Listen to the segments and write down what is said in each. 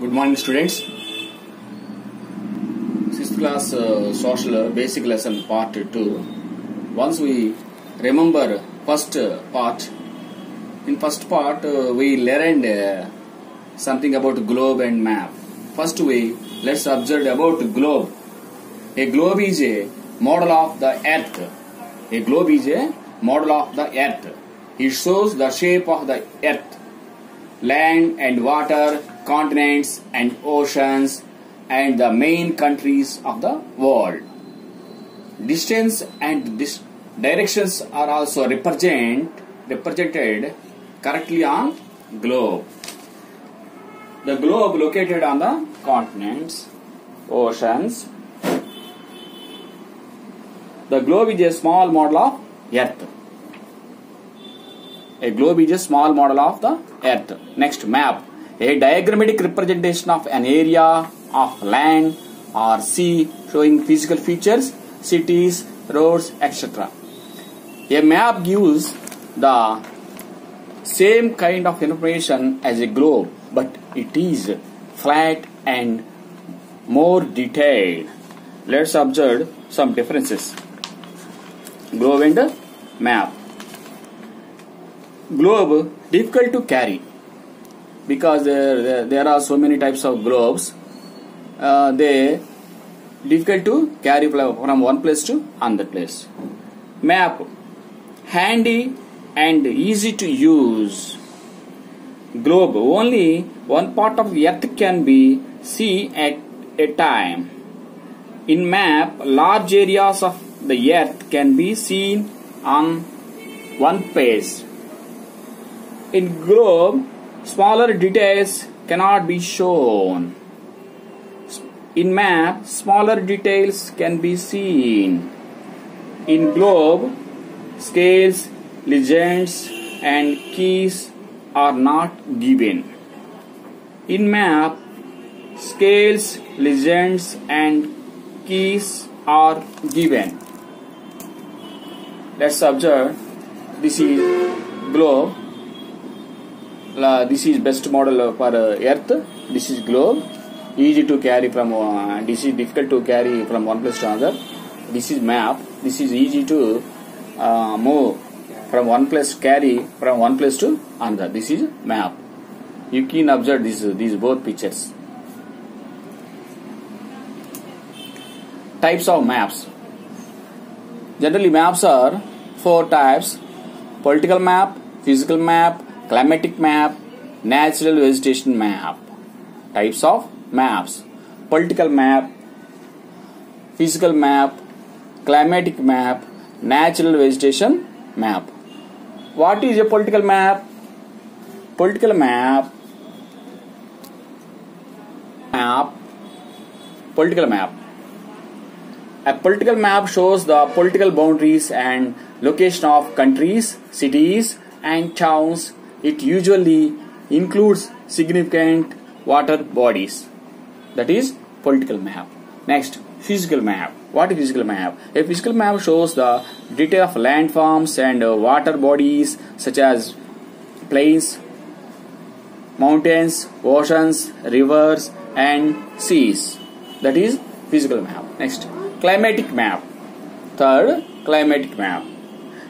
Good morning, students. 6th class social basic lesson part 2. Once we remember first part, in first part we learned something about globe and map. First let's observe about globe. A globe is a model of the earth. A globe is a model of the earth. It shows the shape of the earth, land and water, continents and oceans, and the main countries of the world. Distance and directions are also represented correctly on globe. The globe located on the continents, oceans. The globe is a small model of earth. A globe is a small model of the earth. Next, map. A diagrammatic representation of an area of land or sea showing physical features, cities, roads, etc. A map gives the same kind of information as a globe, but it is flat and more detailed. Let's observe some differences. Globe and map. Globe difficult to carry because there are so many types of globes. They difficult to carry from one place to another place. Map handy and easy to use. Globe only one part of the earth can be seen at a time. In map, large areas of the earth can be seen on one page. In globe, smaller details cannot be shown. In map, smaller details can be seen. In globe, scales, legends and keys are not given. In map, scales, legends and keys are given. Let's observe. This is globe. This is best model for earth. This is globe. Easy to carry from this is difficult to carry from one place to another. This is map. This is easy to move from one place, carry from one place to another. This is map. You can observe these both pictures. Types of maps. Generally, maps are 4 types: political map, physical map, climatic map, natural vegetation map. Types of maps: political map, physical map, climatic map, natural vegetation map. What is a political map? Political map. Political map. A political map shows the political boundaries and location of countries, cities and towns. It usually includes significant water bodies. That is political map. Next, physical map. What is physical map? A physical map shows the detail of landforms and water bodies such as plains, mountains, oceans, rivers and seas. That is physical map. Next, climatic map. Third, climatic map.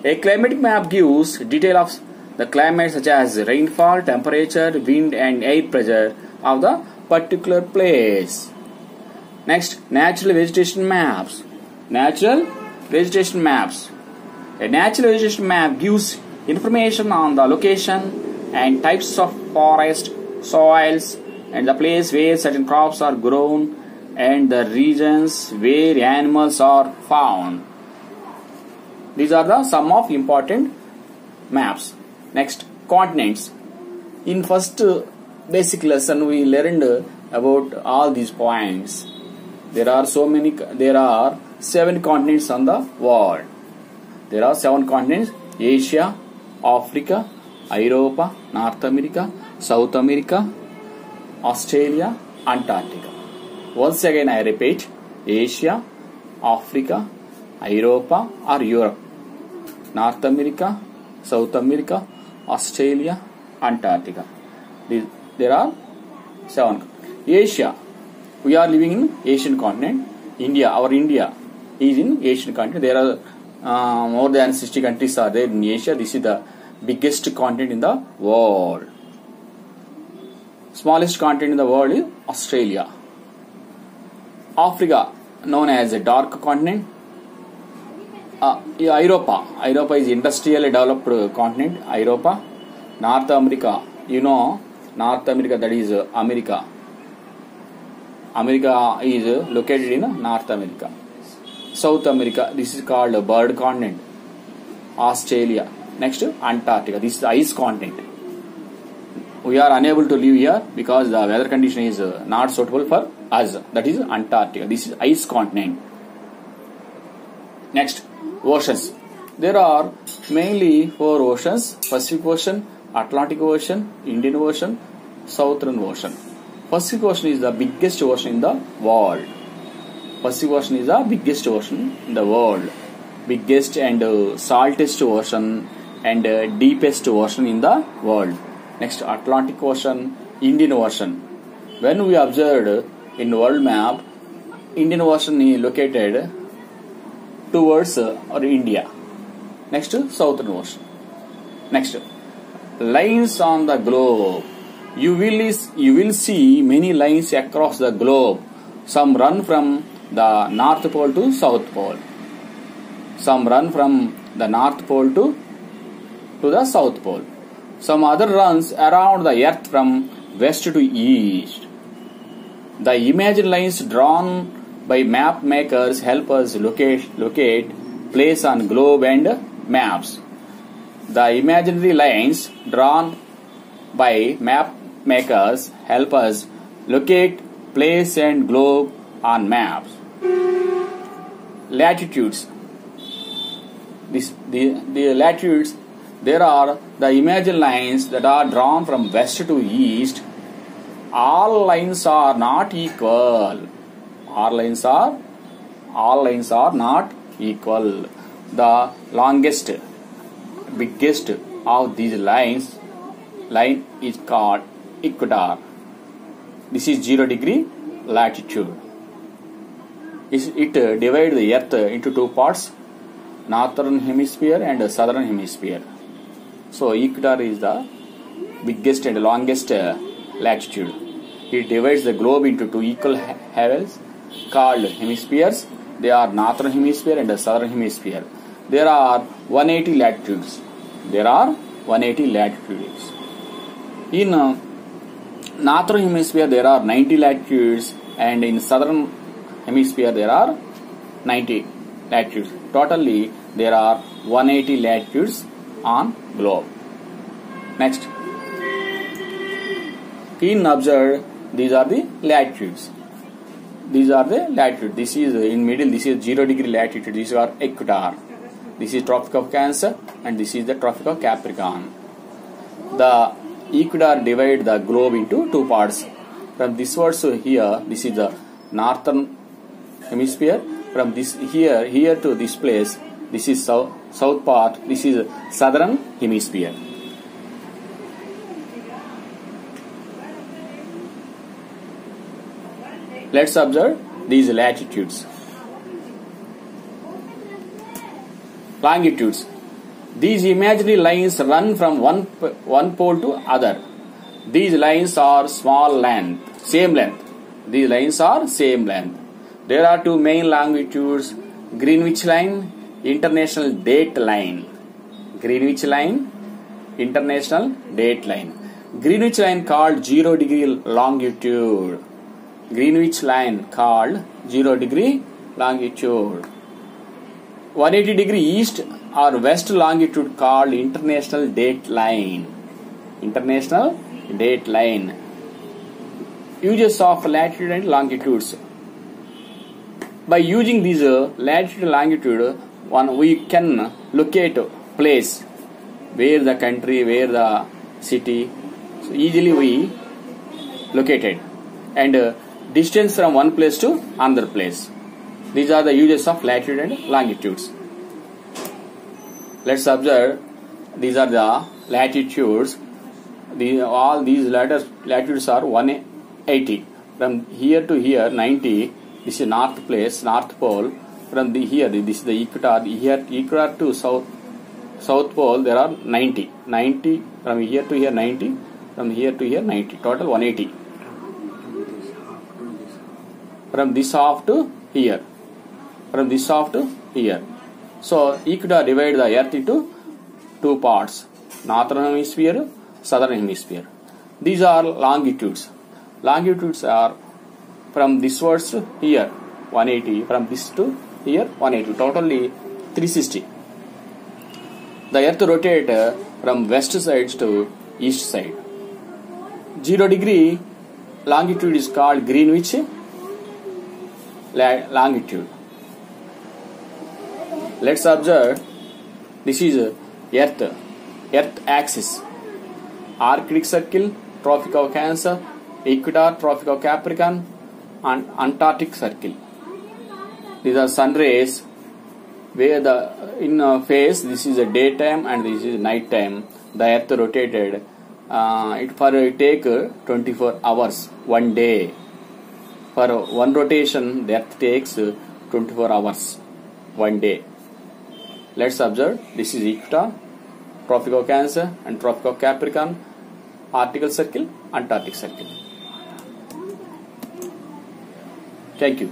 A climatic map gives detail of the climate such as rainfall, temperature, wind and air pressure of the particular place. Next, natural vegetation maps. Natural vegetation maps. A natural vegetation map gives information on the location and types of forest, soils and the place where certain crops are grown and the regions where animals are found. These are the some of important maps. Next, continents. In first basic lesson we learned about all these points. There are 7 continents on the world. There are 7 continents: Asia, Africa, Europe, North America, South America, Australia, Antarctica. Once again I repeat: Asia, Africa, Europa or Europe, North America, South America, Australia, Antarctica. There are 7. Asia. We are living in Asian continent. India, our India is in Asian continent. There are more than 60 countries are there in Asia. This is the biggest continent in the world. Smallest continent in the world is Australia. Africa, known as a dark continent. Europa is industrially developed continent. Europa. North America, North America, that is America. America is located in North America. South America, this is called a bird continent. Australia. Next, Antarctica. This is the ice continent. We are unable to live here because the weather condition is not suitable for us. That is Antarctica. This is ice continent. Next, oceans. There are mainly 4 oceans: Pacific Ocean, Atlantic Ocean, Indian Ocean, Southern Ocean. Pacific Ocean is the biggest ocean in the world. Pacific Ocean is the biggest ocean in the world. Biggest and saltest ocean and deepest ocean in the world. Next, Atlantic Ocean, Indian Ocean. When we observed in world map, Indian Ocean is located towards India. Next, Southern Ocean. Next, lines on the globe. You will see many lines across the globe. Some run from the North Pole to South Pole. Some run from the North Pole to the South Pole. Some other runs around the earth from west to east. The imagined lines drawn by map makers help us locate place on globe and maps. The imaginary lines drawn by map makers help us locate place and globe on maps. Latitudes. The latitudes, there are the imagined lines that are drawn from west to east. All lines are not equal. All lines are not equal. The longest, biggest of these line is called equator. This is 0 degree latitude. It divides the earth into 2 parts, northern hemisphere and southern hemisphere. So equator is the biggest and longest latitude. It divides the globe into 2 equal halves called hemispheres. They are northern hemisphere and southern hemisphere. There are 180 latitudes. In northern hemisphere there are 90 latitudes, and in southern hemisphere there are 90 latitudes. Totally there are 180 latitudes on globe. Next, in observe, these are the latitudes. This is in middle. This is 0 degree latitude. These are equator. This is Tropic of Cancer and this is the Tropic of Capricorn. The equator divides the globe into 2 parts. From this verse here, this is the northern hemisphere. From this here to this place, this is south part. This is southern hemisphere. Let's observe these latitudes. Longitudes. These imaginary lines run from one pole to other. These lines are same length. These lines are same length. There are 2 main longitudes: Greenwich line, international date line. Greenwich line, international date line. Greenwich line called 0 degree longitude. Greenwich line called 0 degree longitude. 180 degree east or west longitude called international date line. International date line. Uses of latitude and longitudes. By using these latitude and longitude, we can locate place, where the country, where the city. So easily we located, and distance from one place to another place. These are the uses of latitude and longitudes. Let's observe. These are the latitudes. All these latitudes are 180. From here to here 90. This is north place, north pole. From the here, this is the equator. Here equator to south pole there are 90. 90 from here to here 90. From here to here 90. Total 180. From this half to here. From this half to here. So equator divide the earth into two parts, northern hemisphere, southern hemisphere. These are longitudes. Longitudes are from this towards here 180, from this to here 180, totally 360. The earth rotates from west side to east side. 0 degree longitude is called Greenwich longitude. Let's observe, this is Earth axis, Arctic Circle, Tropic of Cancer, Equator, Tropic of Capricorn, and Antarctic Circle. These are sun rays, where in phase this is a daytime and this is night time. The Earth rotated. It take 24 hours, 1 day. For one rotation, the Earth takes 24 hours, 1 day. Let's observe, this is Equator, Tropic of Cancer and Tropic of Capricorn, Arctic Circle, Antarctic Circle. Thank you.